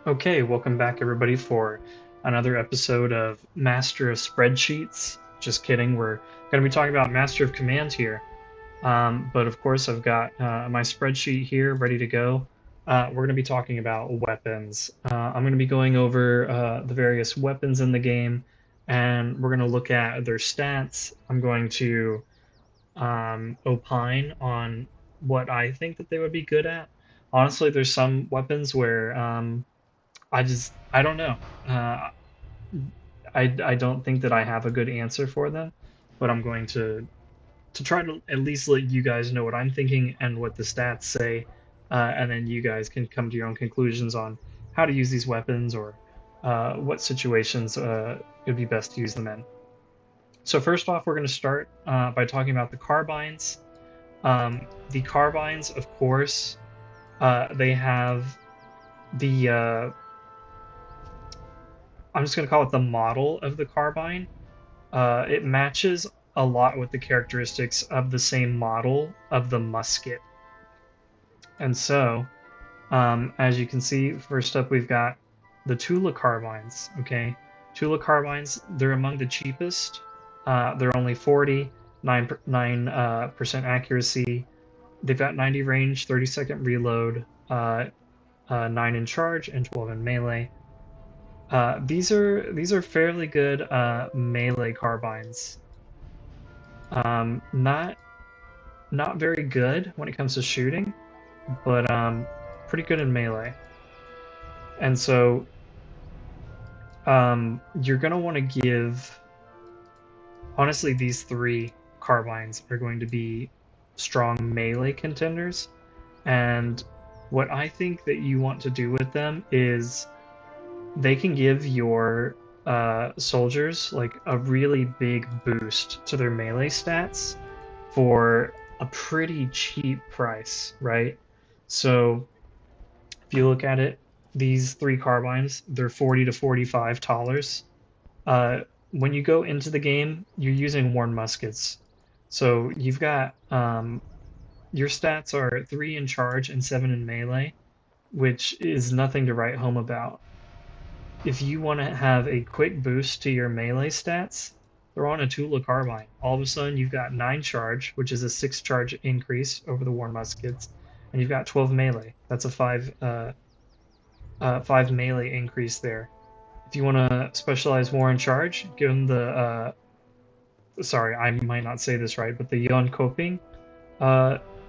Okay, welcome back everybody for another episode of Master of Spreadsheets. Just kidding, we're going to be talking about Master of Command here. But of course, I've got my spreadsheet here ready to go. We're going to be talking about weapons. I'm going to be going over the various weapons in the game, and we're going to look at their stats. I'm going to opine on what I think that they would be good at. Honestly, there's some weapons where I don't know. Uh, I don't think that I have a good answer for them, but I'm going to try to at least let you guys know what I'm thinking and what the stats say, and then you guys can come to your own conclusions on how to use these weapons or what situations it would be best to use them in. So first off, we're going to start by talking about the carbines. The carbines, of course, they have the I'm just going to call it the model of the carbine. It matches a lot with the characteristics of the same model of the musket. And so, as you can see, first up we've got the Tula carbines. Okay, Tula carbines, they're among the cheapest. They're only 49% accuracy. They've got 90 range, 30-second reload, 9 in charge, and 12 in melee. These are fairly good melee carbines. Not very good when it comes to shooting, but pretty good in melee. And so you're gonna want to give. Honestly, these three carbines are going to be strong melee contenders, and what I think that you want to do with them is they can give your soldiers like a really big boost to their melee stats for a pretty cheap price, right? So if you look at it, these three carbines, they're 40 to 45 dollars. When you go into the game, you're using worn muskets. So you've got your stats are 3 in charge and 7 in melee, which is nothing to write home about. If you want to have a quick boost to your melee stats, throw on a Tula carbine. All of a sudden, you've got 9 charge, which is a 6 charge increase over the War Muskets, and you've got 12 melee. That's a 5 melee increase there. If you want to specialize more in charge, give them the sorry, I might not say this right, but the Yon Coping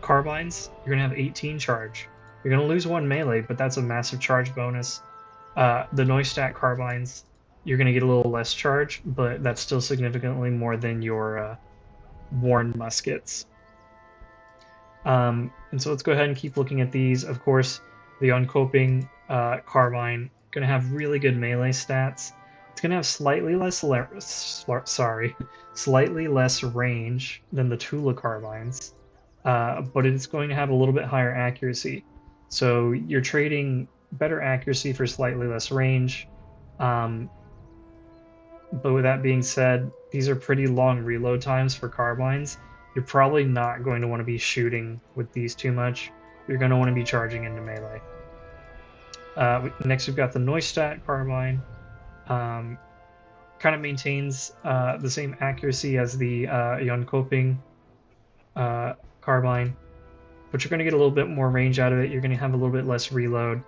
carbines, you're gonna have 18 charge. You're gonna lose 1 melee, but that's a massive charge bonus. The Neustadt carbines, you're going to get a little less charge, but that's still significantly more than your worn muskets. And so let's go ahead and keep looking at these. Of course, the uncoping carbine going to have really good melee stats. It's going to have slightly less range than the Tula carbines, but it's going to have a little bit higher accuracy. So you're trading better accuracy for slightly less range. But with that being said, these are pretty long reload times for carbines. You're probably not going to want to be shooting with these too much. You're going to want to be charging into melee. Next, we've got the Neustadt carbine. Kind of maintains the same accuracy as the Jonkoping carbine, but you're going to get a little bit more range out of it. You're going to have a little bit less reload.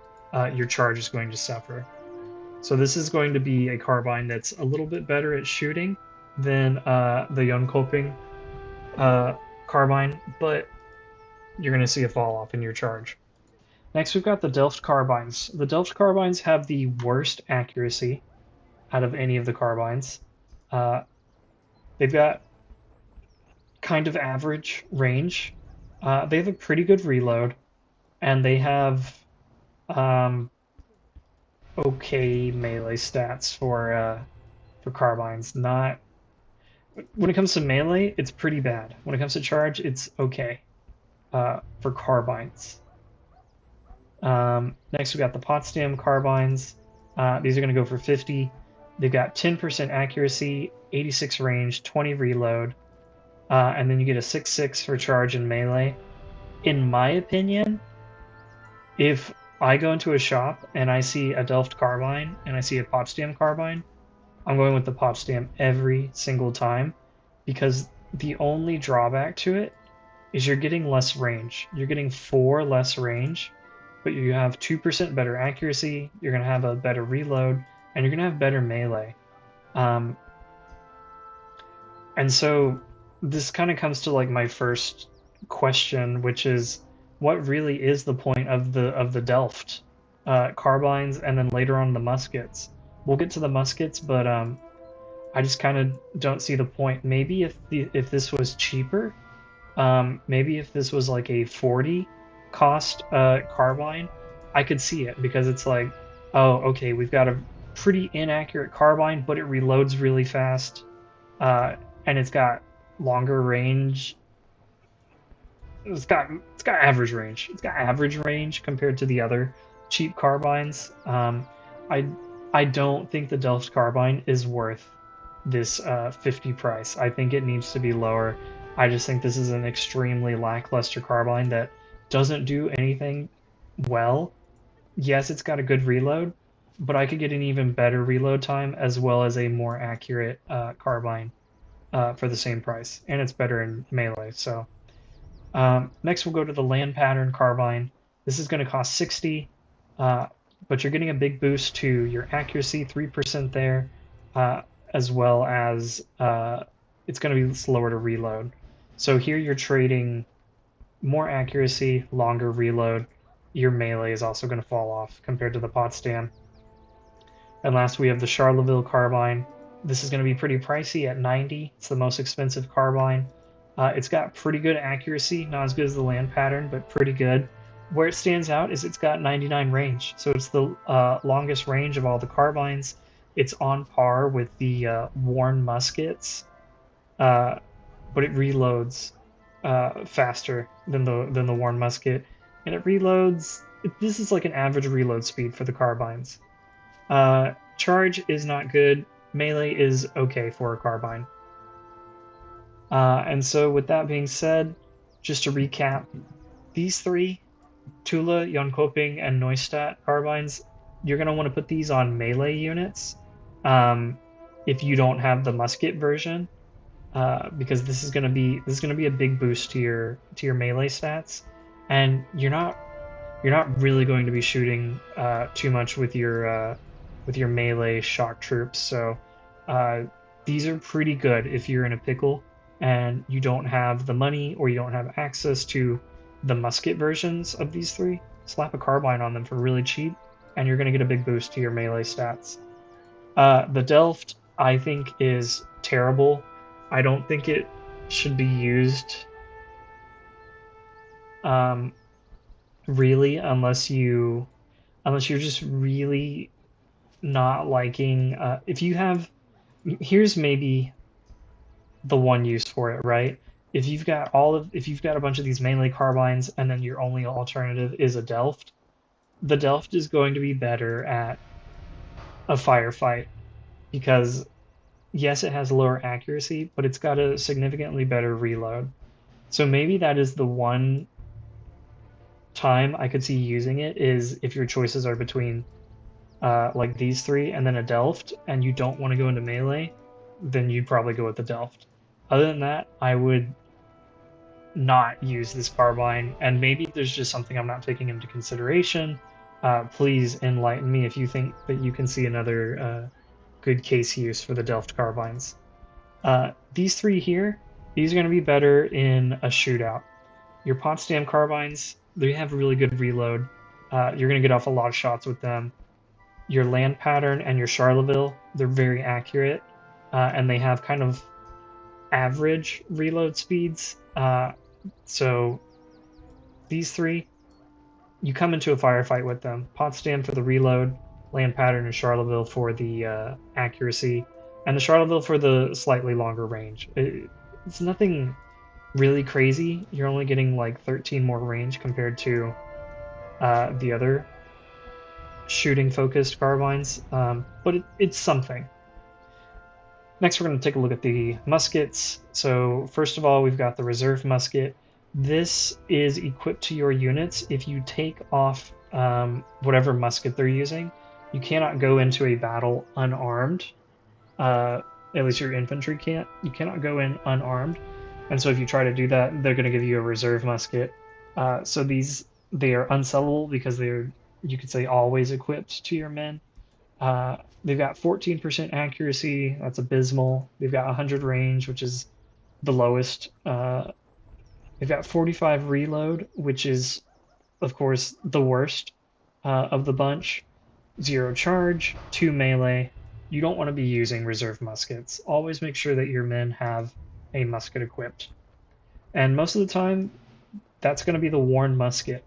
Your charge is going to suffer. So this is going to be a carbine that's a little bit better at shooting than the Jonkoping carbine, but you're going to see a fall off in your charge. Next, we've got the Delft carbines. The Delft carbines have the worst accuracy out of any of the carbines. They've got kind of average range. They have a pretty good reload, and they have okay melee stats for carbines. Not when it comes to melee, it's pretty bad. When it comes to charge, it's okay for carbines. Next, we got the Potzdam carbines. These are going to go for 50. They've got 10% accuracy, 86 range, 20 reload, and then you get a 6/6 for charge and melee. In my opinion, if I go into a shop and I see a Delft carbine and I see a Potzdam carbine, I'm going with the Potzdam every single time because the only drawback to it is you're getting less range. You're getting 4 less range, but you have 2% better accuracy, you're going to have a better reload, and you're going to have better melee. Um, and so this kind of comes to like my first question, which is what really is the point of the Delft carbines and then later on the muskets? We'll get to the muskets, but I just kind of don't see the point. Maybe if this was cheaper, maybe if this was like a 40 cost carbine, I could see it because it's like, oh, okay, we've got a pretty inaccurate carbine, but it reloads really fast, and it's got longer range. It's got average range. It's got average range compared to the other cheap carbines. I I don't think the Delft carbine is worth this 50 price. I think it needs to be lower. I just think this is an extremely lackluster carbine that doesn't do anything well. Yes, it's got a good reload, but I could get an even better reload time as well as a more accurate carbine for the same price, and it's better in melee. So next we'll go to the land pattern carbine. This is going to cost 60, but you're getting a big boost to your accuracy, 3% there, as well as it's going to be slower to reload. So here you're trading more accuracy, longer reload. Your melee is also going to fall off compared to the Potzdam. And last we have the Charleville carbine. This is going to be pretty pricey at 90. It's the most expensive carbine. It's got pretty good accuracy, not as good as the land pattern, but pretty good. Where it stands out is it's got 99 range, so it's the longest range of all the carbines. It's on par with the worn muskets, but it reloads faster than the worn musket, and it reloads. This is like an average reload speed for the carbines. Charge is not good. Melee is okay for a carbine. And so with that being said, just to recap, these three, Tula, Jönköping, and Neustadt carbines, you're going to want to put these on melee units if you don't have the musket version, because this is going to be a big boost to your melee stats, and you're not really going to be shooting too much with your melee shock troops. So these are pretty good if you're in a pickle and you don't have the money or you don't have access to the musket versions of these three. Slap a carbine on them for really cheap, and you're going to get a big boost to your melee stats. The Delft, I think, is terrible. I don't think it should be used really unless you're just really not liking if you have here's maybe the one use for it, right? If you've got a bunch of these melee carbines and then your only alternative is a Delft, the Delft is going to be better at a firefight because yes, it has lower accuracy, but it's got a significantly better reload. So maybe that is the one time I could see using it is if your choices are between like these three and then a Delft, and you don't want to go into melee, then you'd probably go with the Delft. Other than that, I would not use this carbine, and maybe there's just something I'm not taking into consideration. Please enlighten me if you think that you can see another good case use for the Delft carbines. These three here, these are going to be better in a shootout. Your Potzdam carbines, they have really good reload. You're going to get off a lot of shots with them. Your land pattern and your Charleville, they're very accurate, and they have kind of average reload speeds. So these three, you come into a firefight with them. Potzdam for the reload, land pattern, and Charleville for the accuracy, and the Charleville for the slightly longer range. It's nothing really crazy. You're only getting like 13 more range compared to the other shooting focused carbines, but it's something. Next, we're going to take a look at the muskets. So first of all, we've got the reserve musket. This is equipped to your units if you take off whatever musket they're using. You cannot go into a battle unarmed. At least your infantry can't. You cannot go in unarmed. And so if you try to do that, they're going to give you a reserve musket. So they are unsellable because they're, you could say, always equipped to your men. They've got 14% accuracy. That's abysmal. They've got 100 range, which is the lowest. They've got 45 reload, which is, of course, the worst of the bunch. 0 charge, 2 melee. You don't want to be using reserve muskets. Always make sure that your men have a musket equipped. And most of the time, that's going to be the worn musket.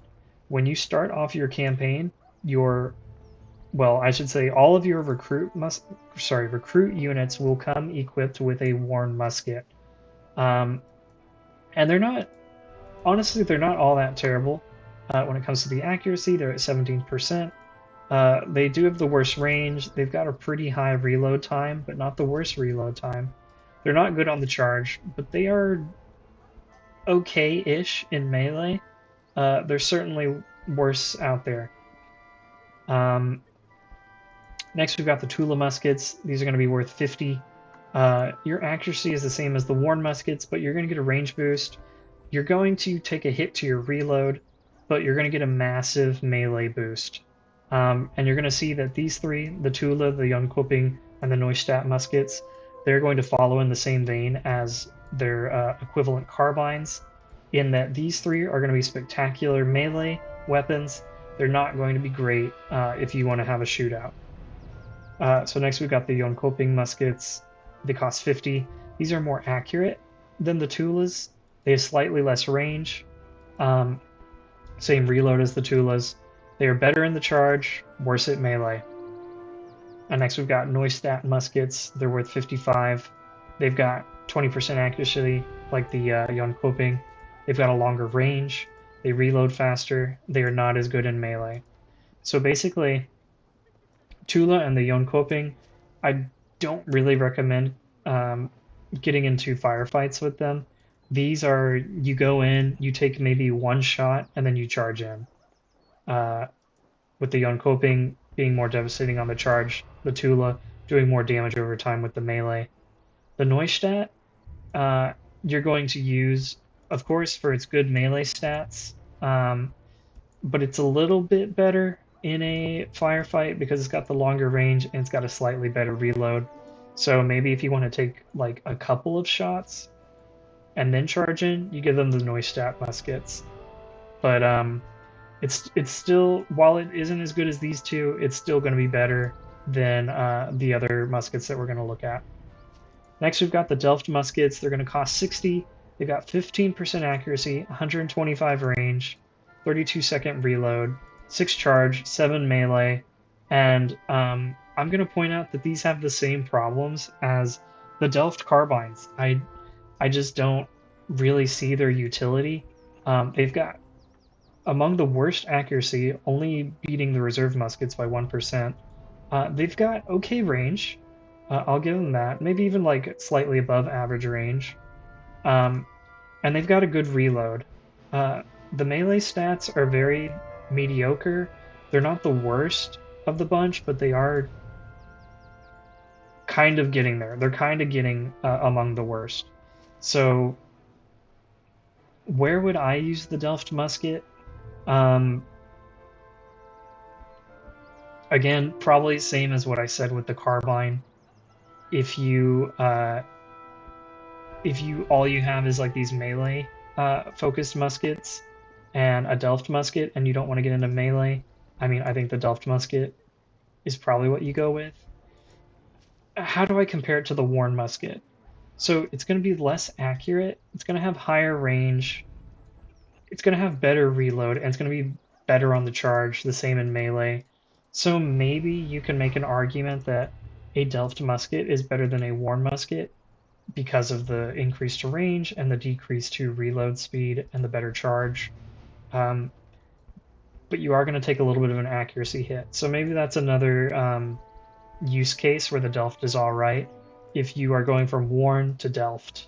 When you start off your campaign, well, I should say all of your recruit units will come equipped with a worn musket. And they're not, honestly, they're not all that terrible. When it comes to the accuracy, they're at 17%. They do have the worst range. They've got a pretty high reload time, but not the worst reload time. They're not good on the charge, but they are okay-ish in melee. There's certainly worse out there. Next, we've got the Tula muskets. These are going to be worth 50. Your accuracy is the same as the worn muskets, but you're going to get a range boost. You're going to take a hit to your reload, but you're going to get a massive melee boost. And you're going to see that these three, the Tula, the Jönköping, and the Neustadt muskets, they're going to follow in the same vein as their equivalent carbines, in that these three are going to be spectacular melee weapons. They're not going to be great if you want to have a shootout. So next we've got the Jönköping muskets. They cost 50. These are more accurate than the Tulas. They have slightly less range. Same reload as the Tulas. They are better in the charge, worse at melee. And next we've got Neustadt muskets. They're worth 55. They've got 20% accuracy, like the Jönköping. They've got a longer range. They reload faster. They are not as good in melee. So basically, Tula and the Jönköping, I don't really recommend getting into firefights with them. These are, you go in, you take maybe one shot, and then you charge in. With the Jönköping being more devastating on the charge, the Tula doing more damage over time with the melee. The Neustadt, you're going to use, of course, for its good melee stats, but it's a little bit better in a firefight because it's got the longer range and it's got a slightly better reload. So maybe if you want to take like a couple of shots and then charge in, you give them the Neustadt muskets. But it's still, while it isn't as good as these two, it's still going to be better than the other muskets that we're going to look at. Next, we've got the Delft muskets. They're going to cost 60. They've got 15% accuracy, 125 range, 32-second reload, 6 charge, 7 melee, and I'm going to point out that these have the same problems as the Delft Carbines. I just don't really see their utility. They've got among the worst accuracy, only beating the reserve muskets by 1%. They've got okay range. I'll give them that. Maybe even like slightly above average range. And they've got a good reload. The melee stats are very mediocre. They're not the worst of the bunch, but they are kind of getting there. They're kind of getting among the worst. So where would I use the Delft musket? Again, probably same as what I said with the carbine. If you all you have is like these melee focused muskets and a Delft musket, and you don't want to get into melee, I mean, I think the Delft musket is probably what you go with. How do I compare it to the worn musket? So it's going to be less accurate. It's going to have higher range. It's going to have better reload, and it's going to be better on the charge, the same in melee. So maybe you can make an argument that a Delft musket is better than a worn musket because of the increase to range and the decrease to reload speed and the better charge. But you are going to take a little bit of an accuracy hit. So maybe that's another use case where the Delft is all right if you are going from worn to Delft.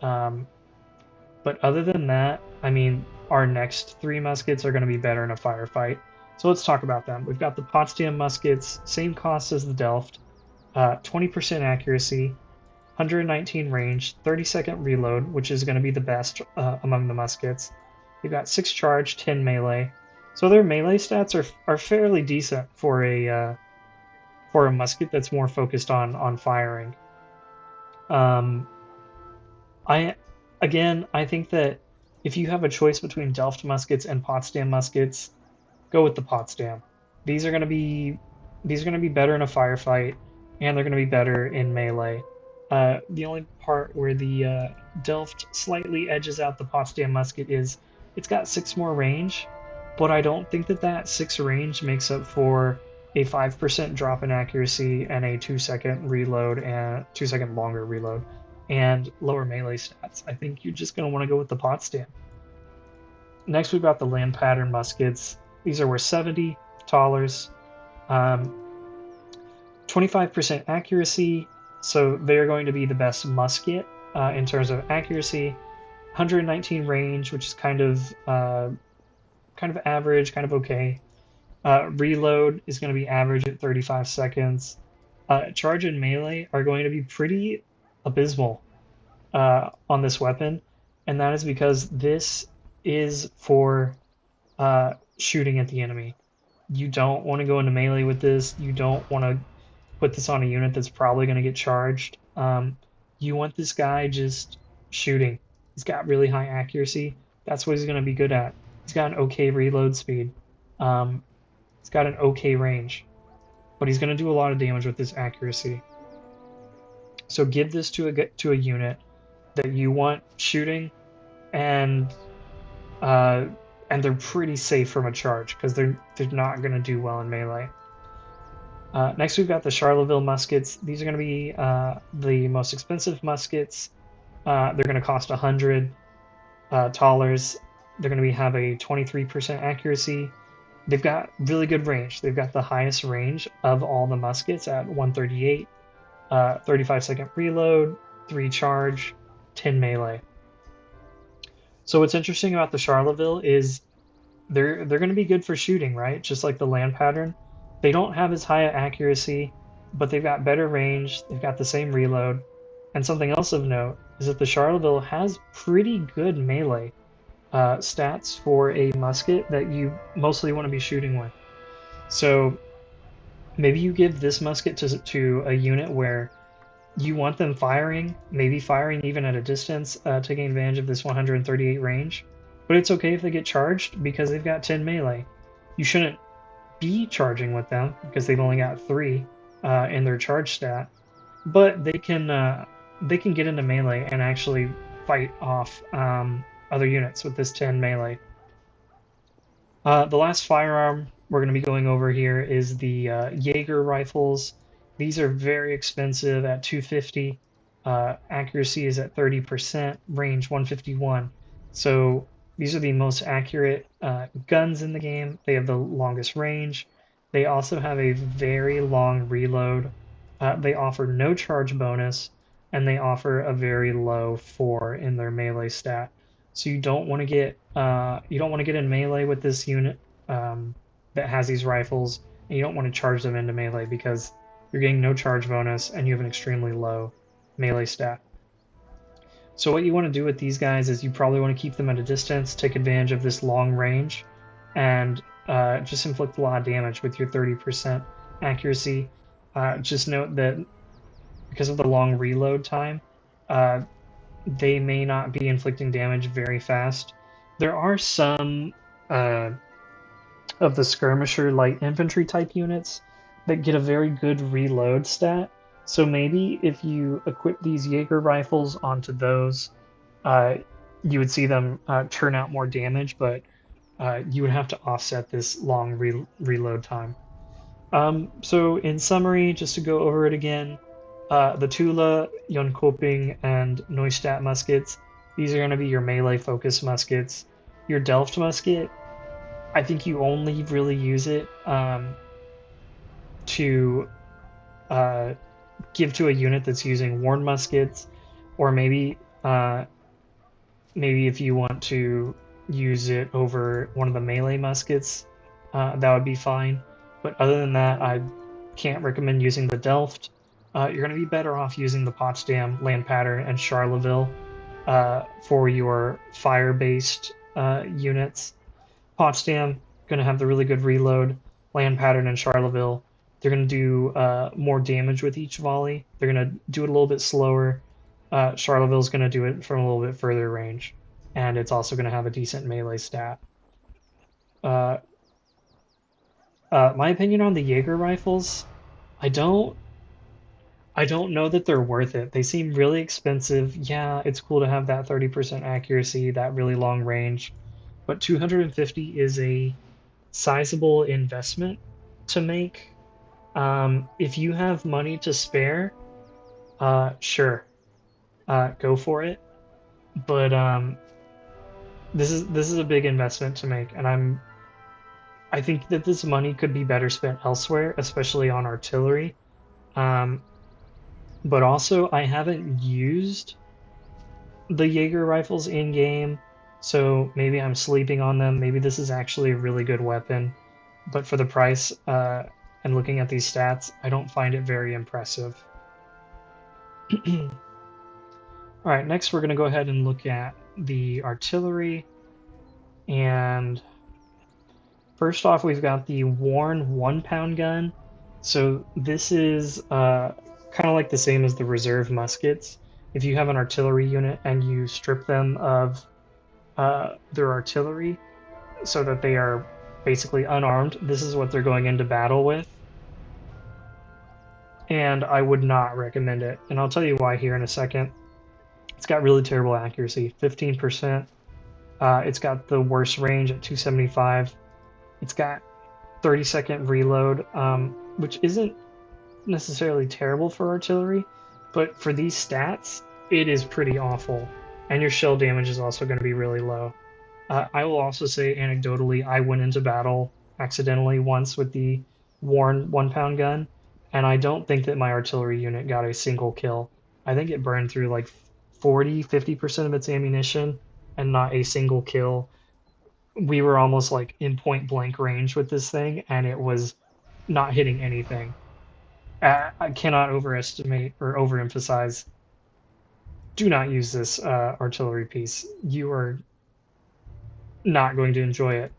But other than that, I mean, our next 3 muskets are going to be better in a firefight. So let's talk about them. We've got the Potzdam Muskets, same cost as the Delft, 20% accuracy, 119 range, 30-second reload, which is going to be the best among the muskets. They've got 6 charge, 10 melee. So their melee stats are fairly decent for a musket that's more focused on firing. I I think that if you have a choice between Delft muskets and Potzdam muskets, go with the Potzdam. These are going to be better in a firefight, and they're going to be better in melee. The only part where the Delft slightly edges out the Potzdam musket is it's got 6 more range, but I don't think that 6 range makes up for a 5% drop in accuracy and a 2-second reload and 2-second longer reload and lower melee stats. I think you're just going to want to go with the Potzdam. Next, we've got the land pattern muskets. These are worth 70 dollars, 25% accuracy, so they're going to be the best musket in terms of accuracy. 119 range, which is kind of average, kind of okay. Reload is going to be average at 35 seconds. Charge and melee are going to be pretty abysmal on this weapon, and that is because this is for shooting at the enemy. You don't want to go into melee with this. You don't want to put this on a unit that's probably going to get charged. You want this guy just shooting. He's got really high accuracy. That's what he's going to be good at. He's got an okay reload speed. He's got an okay range. But he's going to do a lot of damage with this accuracy. So give this to a unit that you want shooting, and they're pretty safe from a charge because they're not going to do well in melee. Next, we've got the Charleville muskets. These are going to be the most expensive muskets. They're going to cost $100. They're going to have a 23% accuracy. They've got really good range. They've got the highest range of all the muskets at 138, 35-second reload, 3 charge, 10 melee. So what's interesting about the Charleville is they're going to be good for shooting, right? Just like the land pattern. They don't have as high accuracy, but they've got better range. They've got the same reload. And something else of note is that the Charleville has pretty good melee stats for a musket that you mostly want to be shooting with. So maybe you give this musket to a unit where you want them firing, maybe firing even at a distance, taking advantage of this 138 range. But it's okay if they get charged because they've got 10 melee. You shouldn't be charging with them because they've only got 3 in their charge stat. But they can get into melee and actually fight off other units with this 10 melee. The last firearm we're going to be going over here is the Jager Rifles. These are very expensive at $250. Accuracy is at 30%, range 151. So these are the most accurate guns in the game. They have the longest range. They also have a very long reload. They offer no charge bonus, and they offer a very low 4 in their melee stat. So you don't want to get in melee with this unit that has these rifles, and you don't want to charge them into melee because you're getting no charge bonus and you have an extremely low melee stat. So what you want to do with these guys is you probably want to keep them at a distance, take advantage of this long range, and just inflict a lot of damage with your 30% accuracy. Just note that because of the long reload time, they may not be inflicting damage very fast. There are some of the skirmisher light infantry type units that get a very good reload stat. So maybe if you equip these Jager rifles onto those, you would see them turn out more damage, but you would have to offset this long reload time. So in summary, just to go over it again, the Tula, Jönköping, and Neustadt muskets, these are going to be your melee focus muskets. Your Delft musket, I think you only really use it to give to a unit that's using worn muskets, or maybe if you want to use it over one of the melee muskets, that would be fine. But other than that, I can't recommend using the Delft. You're going to be better off using the Potzdam, Land Pattern, and Charleville for your fire-based units. Potzdam going to have the really good reload. Land Pattern and Charleville, they're going to do more damage with each volley. They're going to do it a little bit slower. Charleville's going to do it from a little bit further range, and it's also going to have a decent melee stat. Uh, my opinion on the Jaeger rifles, I don't know that they're worth it. They seem really expensive. Yeah, it's cool to have that 30% accuracy, that really long range, but 250 is a sizable investment to make. If you have money to spare, sure, go for it. But this is a big investment to make, and I think that this money could be better spent elsewhere, especially on artillery. Um, but also, I haven't used the Jaeger rifles in game, so maybe I'm sleeping on them. Maybe this is actually a really good weapon, but for the price and looking at these stats, I don't find it very impressive. All right, next we're going to go ahead and look at the artillery. And first off, we've got the worn 1-pound gun. So this is kind of like the same as the reserve muskets. If you have an artillery unit and you strip them of their artillery so that they are basically unarmed, this is what they're going into battle with. And I would not recommend it. And I'll tell you why here in a second. It's got really terrible accuracy, 15%. It's got the worst range at 275. It's got 30-second reload, which isn't necessarily terrible for artillery, but for these stats, it is pretty awful. And your shell damage is also going to be really low. I will also say, anecdotally, I went into battle accidentally once with the worn 1-pound gun, and I don't think that my artillery unit got a single kill. I think it burned through like 40-50% of its ammunition and not a single kill. We were almost like in point blank range with this thing, and it was not hitting anything. I cannot overestimate or overemphasize. Do not use this artillery piece. You are not going to enjoy it.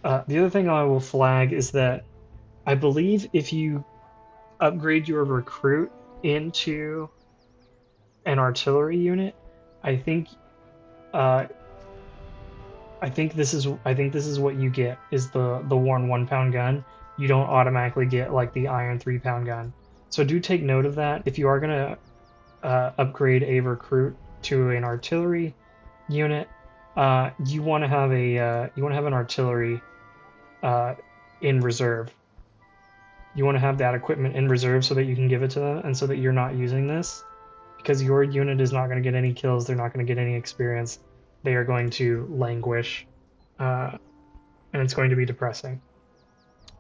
The other thing I will flag is that I believe if you upgrade your recruit into an artillery unit, I think this is what you get is the worn 1-pound gun. You don't automatically get like the iron 3-pound gun. So do take note of that. If you are gonna upgrade a recruit to an artillery unit, you want to have an artillery in reserve. You want to have that equipment in reserve so that you can give it to them, and so that you're not using this, because your unit is not going to get any kills. They're not going to get any experience. They are going to languish, and it's going to be depressing.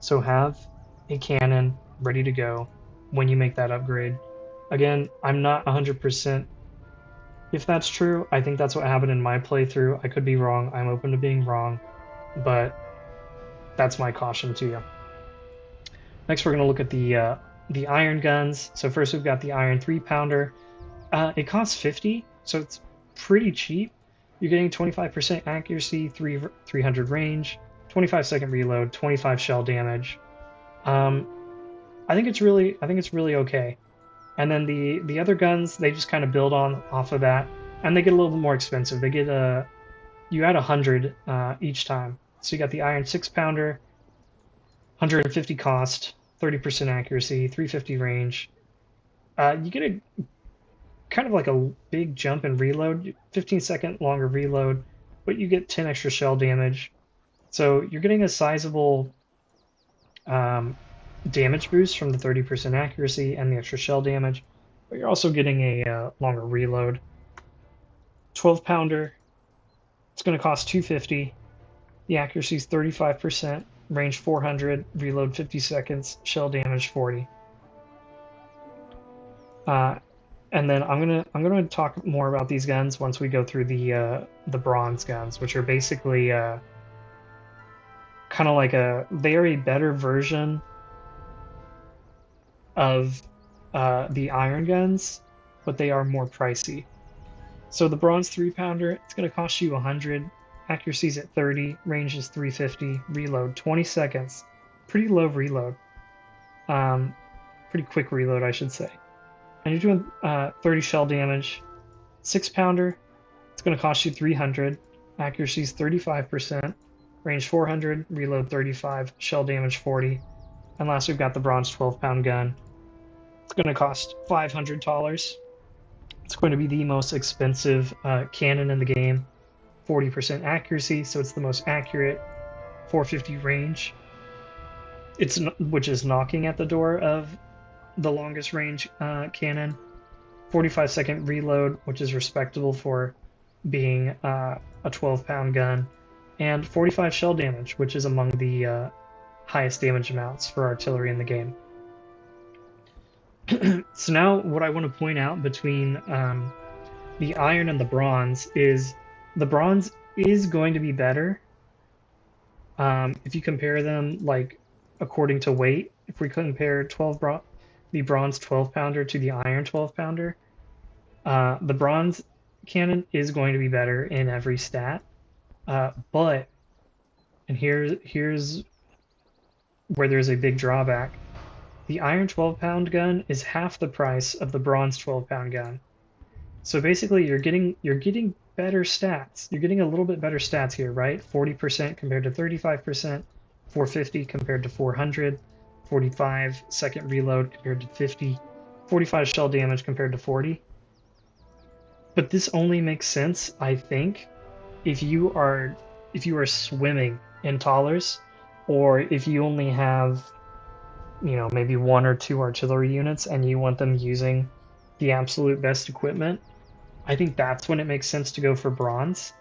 So have a cannon ready to go when you make that upgrade. Again, I'm not 100% if that's true. I think that's what happened in my playthrough. I could be wrong. I'm open to being wrong, but that's my caution to you. Next, we're going to look at the iron guns. So first, we've got the iron 3-pounder. It costs 50, so it's pretty cheap. You're getting 25% accuracy, 300 range, 25-second reload, 25 shell damage. I think it's really okay. And then the other guns, they just kind of build off of that, and they get a little bit more expensive. They get you add 100 each time. So you got the iron 6-pounder, 150 cost, 30% accuracy, 350 range. You get a kind of like a big jump in reload, 15-second longer reload, but you get 10 extra shell damage. So you're getting a sizable damage boost from the 30% accuracy and the extra shell damage, but you're also getting a longer reload. 12-pounder, it's going to cost 250. The accuracy is 35%, range 400, reload 50 seconds, shell damage 40. And then I'm gonna talk more about these guns once we go through the bronze guns, which are basically kind kind of like they are a better version of the iron guns, but they are more pricey. So the bronze 3-pounder, it's going to cost you 100, accuracy's at 30, range is 350, reload 20 seconds. Pretty low reload. Um, Pretty quick reload, I should say. And you're doing 30 shell damage. 6-pounder, it's going to cost you 300, accuracy's 35%, range 400, reload 35, shell damage 40. And last, we've got the bronze 12-pound gun. It's going to cost $500. It's going to be the most expensive cannon in the game. 40% accuracy, so it's the most accurate. 450 range, which is knocking at the door of the longest range cannon. 45-second reload, which is respectable for being a 12-pound gun, and 45 shell damage, which is among the highest damage amounts for artillery in the game. So now what I want to point out between the iron and the bronze is the bronze is going to be better if you compare them like according to weight. If we compare the bronze 12-pounder to the iron 12-pounder, the bronze cannon is going to be better in every stat, but, and here's where there's a big drawback. The iron 12-pound gun is half the price of the bronze 12-pound gun. So basically you're getting better stats. You're getting a little bit better stats here, right? 40% compared to 35%, 450 compared to 400, 45 second reload compared to 50, 45 shell damage compared to 40. But this only makes sense, I think, if you are swimming in Tallers, or if you only have, maybe 1 or 2 artillery units and you want them using the absolute best equipment. I think that's when it makes sense to go for bronze.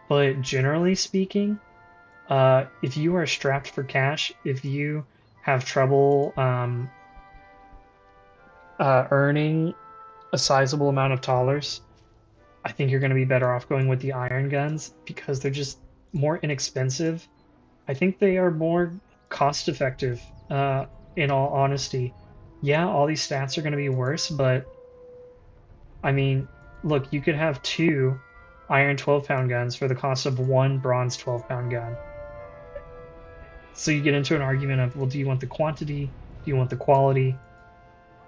But generally speaking, if you are strapped for cash, if you have trouble earning a sizable amount of Tallers, I think you're going to be better off going with the iron guns because they're just more inexpensive. I think they are more cost effective, in all honesty. Yeah, all these stats are going to be worse, but I mean, look, you could have 2 iron 12-pound guns for the cost of 1 bronze 12-pound gun. So you get into an argument of, well, do you want the quantity? Do you want the quality?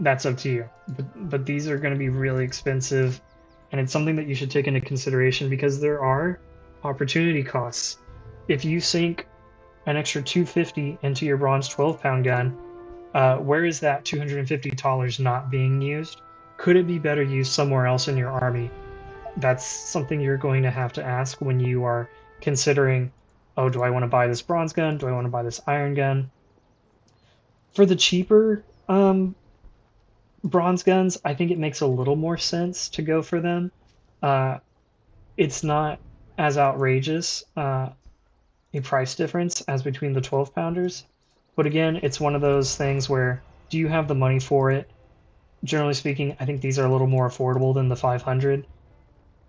That's up to you. But these are going to be really expensive, and it's something that you should take into consideration because there are opportunity costs. If you sink an extra $250 into your bronze 12-pound gun, where is that $250 not being used? Could it be better used somewhere else in your army? That's something you're going to have to ask when you are considering, oh, do I want to buy this bronze gun? Do I want to buy this iron gun? For the cheaper bronze guns, I think it makes a little more sense to go for them. It's not as outrageous a price difference as between the 12-pounders. But again, it's one of those things where, do you have the money for it? Generally speaking, I think these are a little more affordable than the 500.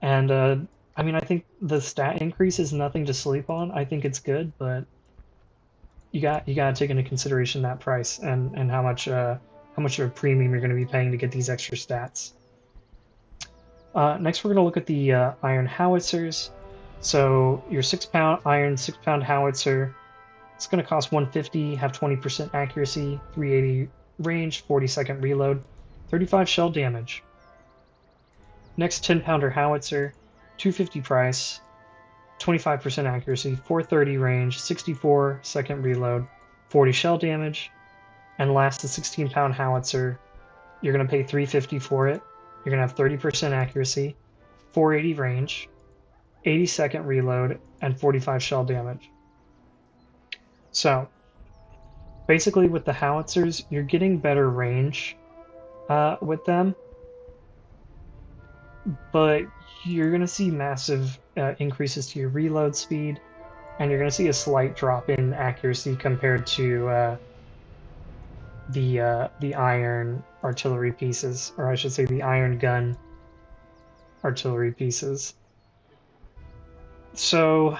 And I mean, I think the stat increase is nothing to sleep on. I think it's good, but you got to take into consideration that price and how much of a premium you're going to be paying to get these extra stats. Next, we're going to look at the iron howitzers. So your 6-pound iron 6-pound howitzer, it's going to cost 150, have 20% accuracy, 380 range, 40-second reload, 35 shell damage. Next 10-pounder howitzer, 250 price, 25% accuracy, 430 range, 64-second reload, 40 shell damage. And last, the 16-pound howitzer, you're going to pay 350 for it. You're going to have 30% accuracy, 480 range, 80-second reload, and 45 shell damage. So basically with the howitzers, you're getting better range with them, but you're going to see massive increases to your reload speed, and you're going to see a slight drop in accuracy compared to the iron artillery pieces, or I should say the iron gun artillery pieces. So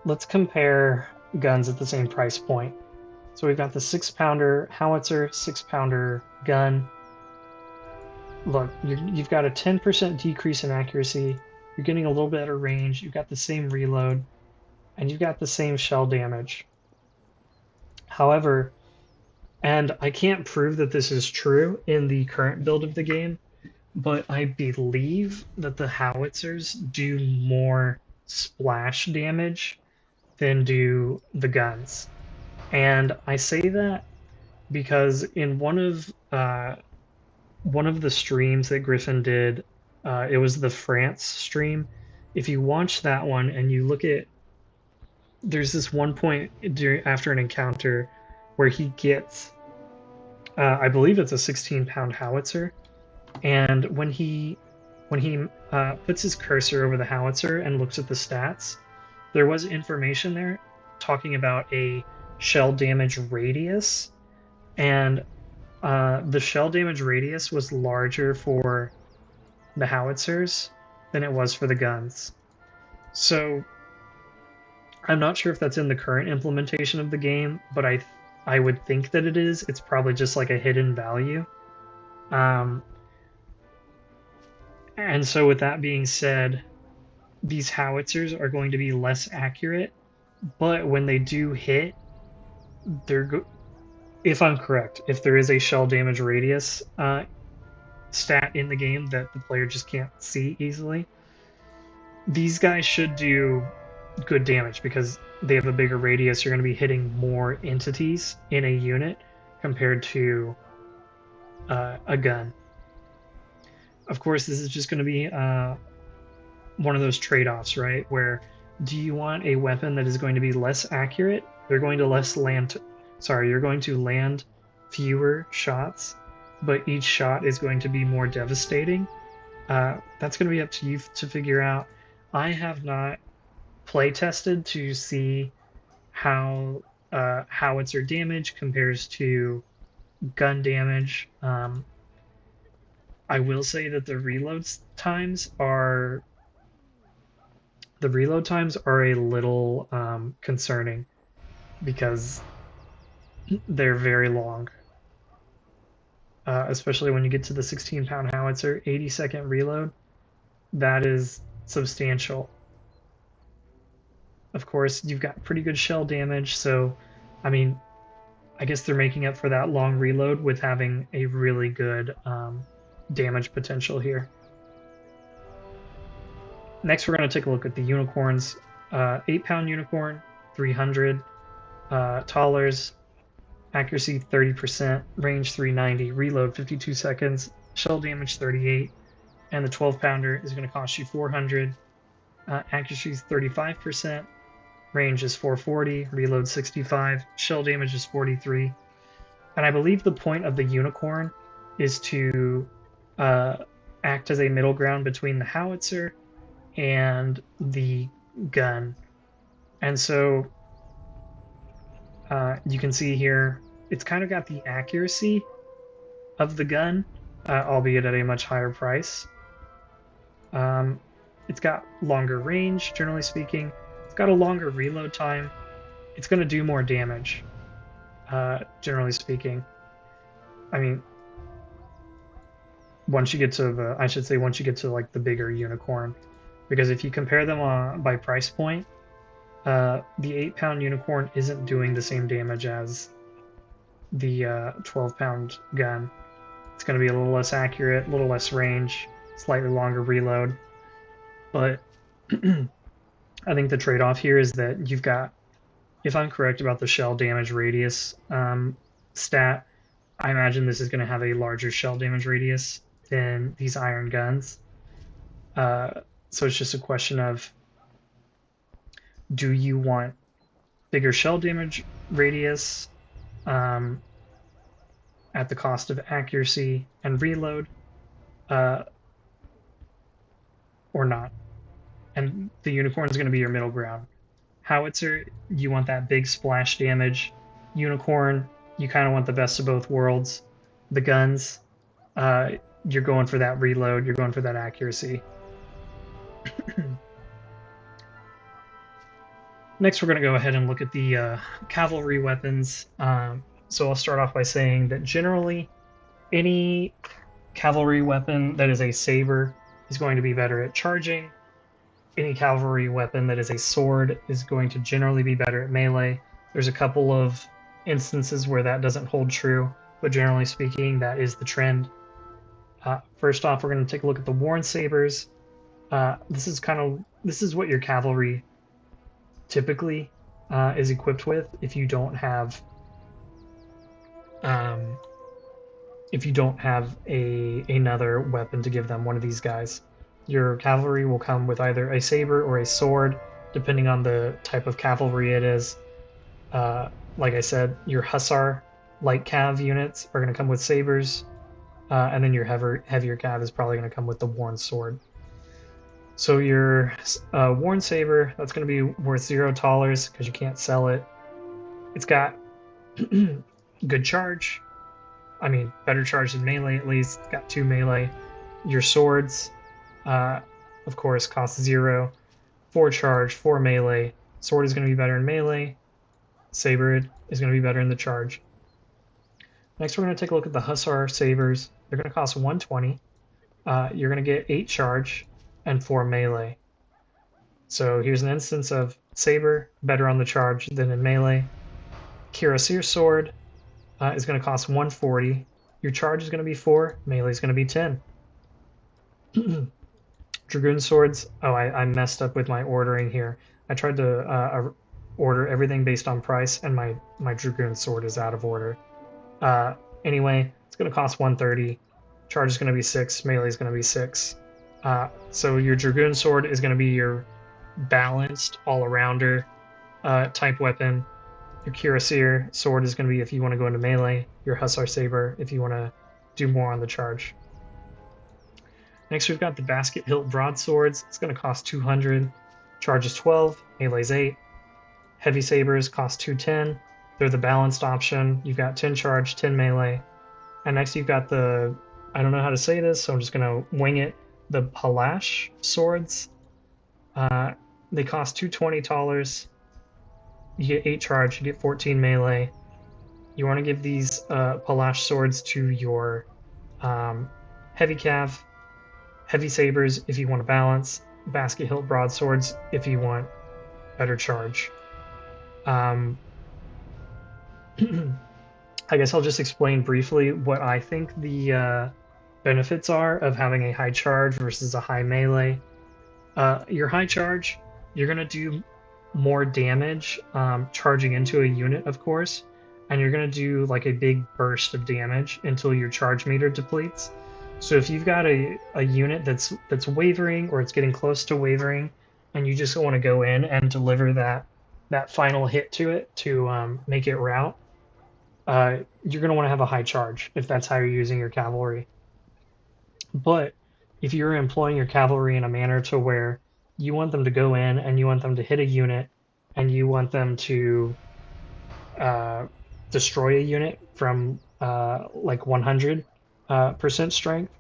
let's compare guns at the same price point. So we've got the 6-pounder howitzer, 6-pounder gun. Look, you've got a 10% decrease in accuracy. You're getting a little better range. You've got the same reload, and you've got the same shell damage. However, and I can't prove that this is true in the current build of the game, but I believe that the howitzers do more splash damage than do the guns. And I say that because in one of the streams that Griffin did, it was the France stream. If you watch that one and you look at, there's this one point after an encounter where he gets, I believe it's a 16-pound howitzer, and when he puts his cursor over the howitzer and looks at the stats, there was information there talking about a shell damage radius, and the shell damage radius was larger for the howitzers than it was for the guns. So I'm not sure if that's in the current implementation of the game, but I would think that it is. It's probably just like a hidden value. And so with that being said, these howitzers are going to be less accurate, but when they do hit, if I'm correct, if there is a shell damage radius stat in the game that the player just can't see easily, these guys should do good damage because they have a bigger radius. You're going to be hitting more entities in a unit compared to a gun. Of course, this is just going to be one of those trade-offs, right? Where do you want a weapon that is going to be less accurate? You're going to land fewer shots, but each shot is going to be more devastating. That's going to be up to you to figure out. I have not play tested to see how howitzer damage compares to gun damage. I will say that the reload times are a little concerning because they're very long. Especially when you get to the 16-pound howitzer, 80-second reload, that is substantial. Of course, you've got pretty good shell damage, so, I mean, I guess they're making up for that long reload with having a really good damage potential here. Next, we're going to take a look at the unicorns. 8-pound unicorn, 300. Tollers, accuracy 30%, range 390, reload 52 seconds, shell damage 38, and the 12-pounder is going to cost you 400. Accuracy is 35%, range is 440, reload 65, shell damage is 43. And I believe the point of the unicorn is to act as a middle ground between the howitzer and the gun. And so you can see here, it's kind of got the accuracy of the gun, albeit at a much higher price. It's got longer range, generally speaking. It's got a longer reload time. It's going to do more damage, generally speaking. I mean, once you get to like the bigger unicorn, because if you compare them by price point, the 8-pound unicorn isn't doing the same damage as the 12-pound gun. It's going to be a little less accurate, a little less range, slightly longer reload. But I think the trade-off here is that you've got, if I'm correct about the shell damage radius stat, I imagine this is going to have a larger shell damage radius than these iron guns. So it's just a question of, do you want bigger shell damage radius at the cost of accuracy and reload, or not? And the unicorn is going to be your middle ground. Howitzer, you want that big splash damage. Unicorn, you kind of want the best of both worlds. The guns, you're going for that reload, you're going for that accuracy. Next, we're going to go ahead and look at the cavalry weapons. So I'll start off by saying that generally, any cavalry weapon that is a saber is going to be better at charging. Any cavalry weapon that is a sword is going to generally be better at melee. There's a couple of instances where that doesn't hold true, but generally speaking, that is the trend. First off, we're going to take a look at the worn sabers. This is what your cavalry typically is equipped with if you don't have another weapon to give them one of these guys. Your cavalry will come with either a saber or a sword, depending on the type of cavalry it is. Like I said, your hussar light cav units are going to come with sabers, and then your heavier cav is probably going to come with the worn sword. So your worn saber, that's going to be worth $0 because you can't sell it. It's got good charge. I mean, better charge than melee at least. It's got 2 melee. Your swords, of course, cost 0. 4 charge, 4 melee. Sword is going to be better in melee. Saber is going to be better in the charge. Next, we're going to take a look at the Hussar Sabers. They're going to cost 120. You're going to get 8 charge and 4 melee. So here's an instance of Saber, better on the charge than in melee. Cuirassier Sword is going to cost 140. Your charge is going to be 4, melee is going to be 10. Dragoon Swords, oh, I messed up with my ordering here. I tried to order everything based on price, and my Dragoon Sword is out of order. Anyway, it's going to cost 130. Charge is going to be 6, melee is going to be 6. So your Dragoon Sword is going to be your balanced, all-arounder type weapon. Your Cuirassier Sword is going to be if you want to go into melee. Your Hussar Saber if you want to do more on the charge. Next, we've got the Basket Hilt Broadswords. It's going to cost 200. Charge is 12, melee is 8. Heavy Sabers cost 210. They're the balanced option. You've got 10 charge, 10 melee. And next you've got the, I don't know how to say this, so I'm just going to wing it, the Palash Swords. They cost $220. You get 8 charge, you get 14 melee. You want to give these Palash Swords to your Heavy Cav, Heavy Sabers if you want to balance, Basket Hilt Broadswords if you want better charge. I guess I'll just explain briefly what I think the benefits are of having a high charge versus a high melee. Your high charge, you're going to do more damage charging into a unit, of course, and you're going to do like a big burst of damage until your charge meter depletes. So if you've got a unit that's wavering or it's getting close to wavering, and you just want to go in and deliver that final hit to it to make it rout, you're going to want to have a high charge if that's how you're using your cavalry. But if you're employing your cavalry in a manner to where you want them to go in and you want them to hit a unit and you want them to destroy a unit from like 100% strength,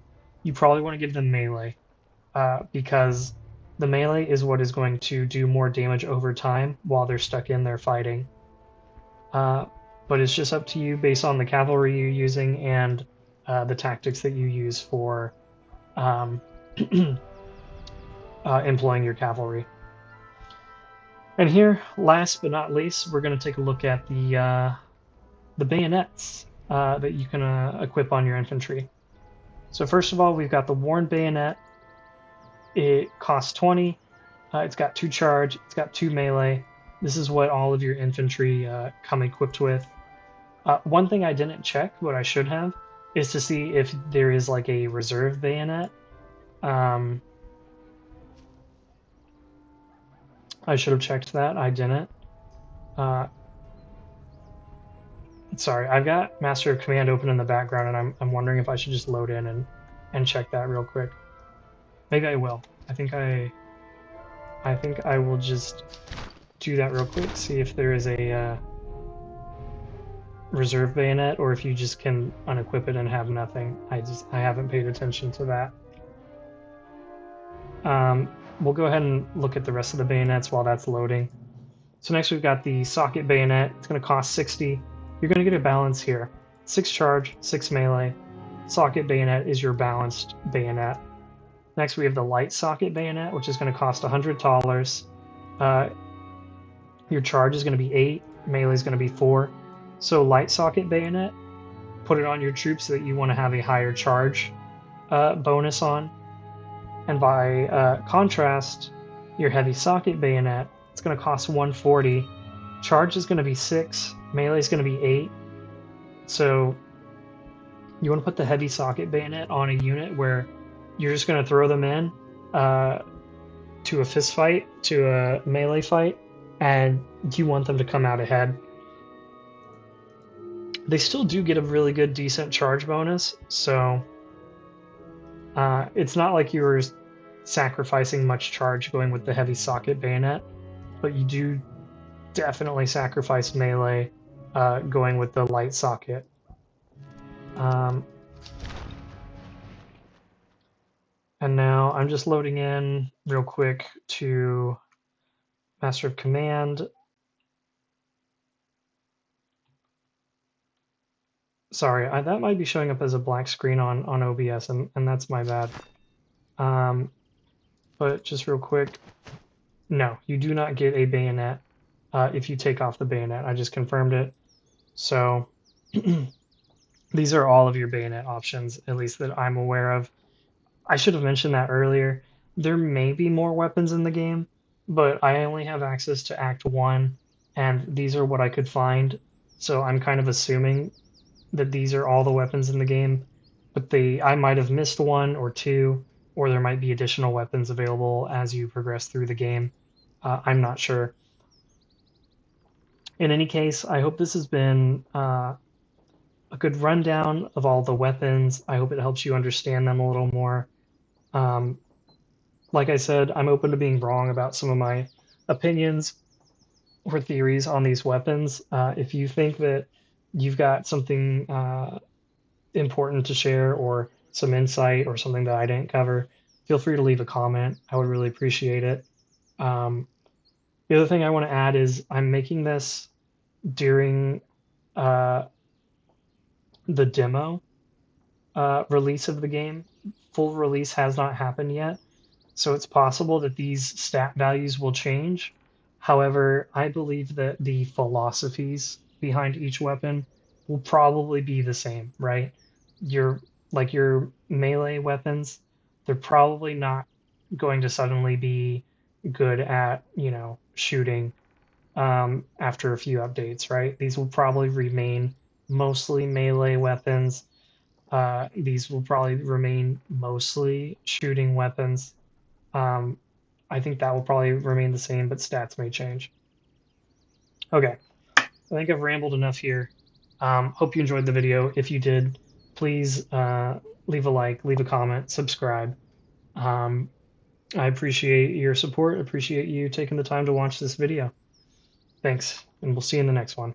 you probably want to give them melee because the melee is what is going to do more damage over time while they're stuck in there fighting. But it's just up to you based on the cavalry you're using and the tactics that you use for employing your cavalry. And here, last but not least, we're going to take a look at the bayonets that you can equip on your infantry. So first of all, we've got the worn bayonet. It costs 20. It's got 2 charge. It's got 2 melee. This is what all of your infantry come equipped with. One thing I didn't check, what I should have, is to see if there is like a reserve bayonet. I should have checked that. I didn't. Sorry, I've got Master of Command open in the background, and I'm wondering if I should just load in and check that real quick. Maybe I will. I think I will just do that real quick. See if there is a reserve bayonet, or if you just can unequip it and have nothing. I haven't paid attention to that. We'll go ahead and look at the rest of the bayonets while that's loading. So next we've got the socket bayonet. It's going to cost 60. You're going to get a balance here. 6 charge, 6 melee. Socket bayonet is your balanced bayonet. Next we have the light socket bayonet, which is going to cost $100. Your charge is going to be 8, melee is going to be 4. So light socket bayonet, put it on your troops that you want to have a higher charge bonus on. And by contrast, your heavy socket bayonet, it's going to cost 140. Charge is going to be 6, melee is going to be 8. So you want to put the heavy socket bayonet on a unit where you're just going to throw them in to a fist fight, to a melee fight, and you want them to come out ahead. They still do get a really good, decent charge bonus, so it's not like you were sacrificing much charge going with the heavy socket bayonet, but you do definitely sacrifice melee going with the light socket. And now I'm just loading in real quick to Master of Command. Sorry, that might be showing up as a black screen on OBS, and that's my bad. But just real quick, no, you do not get a bayonet if you take off the bayonet. I just confirmed it. So these are all of your bayonet options, at least that I'm aware of. I should have mentioned that earlier. There may be more weapons in the game, but I only have access to Act 1, and these are what I could find. So I'm kind of assuming that these are all the weapons in the game, but I might have missed 1 or 2, or there might be additional weapons available as you progress through the game. I'm not sure. In any case, I hope this has been a good rundown of all the weapons. I hope it helps you understand them a little more. Like I said, I'm open to being wrong about some of my opinions or theories on these weapons. If you think that you've got something important to share or some insight or something that I didn't cover, feel free to leave a comment. I would really appreciate it. The other thing I want to add is I'm making this during the demo release of the game. Full release has not happened yet, so it's possible that these stat values will change. However, I believe that the philosophies behind each weapon will probably be the same, right? Your melee weapons, they're probably not going to suddenly be good at, shooting after a few updates, right? These will probably remain mostly melee weapons. These will probably remain mostly shooting weapons. I think that will probably remain the same, but stats may change. Okay, I think I've rambled enough here. Hope you enjoyed the video. If you did, please leave a like, leave a comment, subscribe. I appreciate your support, appreciate you taking the time to watch this video. Thanks, and we'll see you in the next one.